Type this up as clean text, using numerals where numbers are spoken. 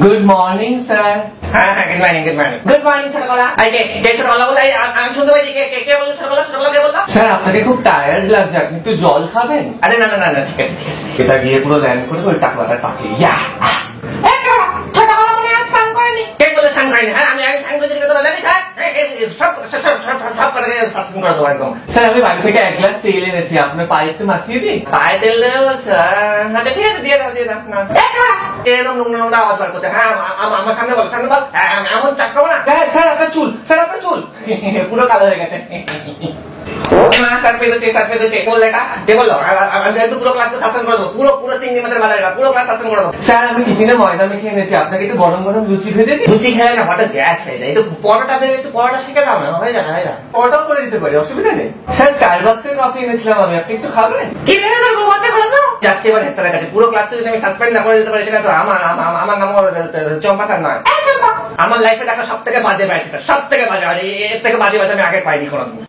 Good morning sir. হ্যাঁ হ্যাঁ, good morning good morning good morning ছোটবেলা। কে ছোটবেলা বলে? আমি শুনতে পাইছি। কে বললো ছোটবেলা? ছোটবেলা কে বললো? স্যার আপনাকে খুব টায়ার্ড লাগছে, আপনি একটু জল খাবেন? আরে না না না না, ঠিক আছে ঠিক আছে। এটা গিয়ে পুরো ল্যান্ড করে ওই টাকলাটা টাকে। ছোটবেলা মানে আজ স্নান করেনি। কে বলে স্নান করেনি? হ্যাঁ আমি স্নান করেছি, তোরা জানিস? হ্যাঁ সব করে শাসন করে দেবো একদম। স্যার আমি বাড়ি থেকে 1 গ্লাস তেল এনেছি, আপনার পায়ে একটু মাখিয়ে দিই। পায়ে তেল দেবে বলছো? আচ্ছা ঠিক আছে, দিয়ে দাও দিয়ে দাও। না এরকম নোংরা নোংরা আওয়াজ বার করতে। হ্যাঁ আমার সামনে বল, সামনে বল। এমন চাটকাবো না। স্যার আপনার চুল, স্যার আপনার চুল পুরো কালো হয়ে গেছে। স্যার পেতেছে বললে এটা কে বললো? আমি একটু পুরো ক্লাসকে শাসন করে দেবো। পুরো চিংড়ি মাছের বাজারে পুরো ক্লাস শাসন করে দেবো। স্যার আমি টিফিনে ময়দা মেখে এনেছি, আপনাকে একটু গরম গরম লুচি ভেজে দিই। লুচি খেলে না হঠাৎ গ্যাস হয়ে যায়। একটু পরোটা ভেবে একটু পরোটা শিখে দাও না, হয়ে যাবে হয়ে যাবে। পরোটাও করে দিতে পারি, অসুবিধা নেই। স্যার স্টারবাকসের কফি এনেছিলাম আমি, আপনি একটু খাবেন? কি ভেবে তোর বউ বাচ্চা করে দাও? যাচ্ছে এবার হেড স্যারের কাছে। পুরো ক্লাসকে যদি আমি সাসপেন্ড না করে দিতে পারি সেটা তো আমার নামও চম্পা স্যার নয়। আমার লাইফে দেখা সব থেকে বাজে ব্যাচ, সব থেকে বাজে। এর থেকে বাজে ব্যাচ আমি আগে পাইনি কোনোদিন।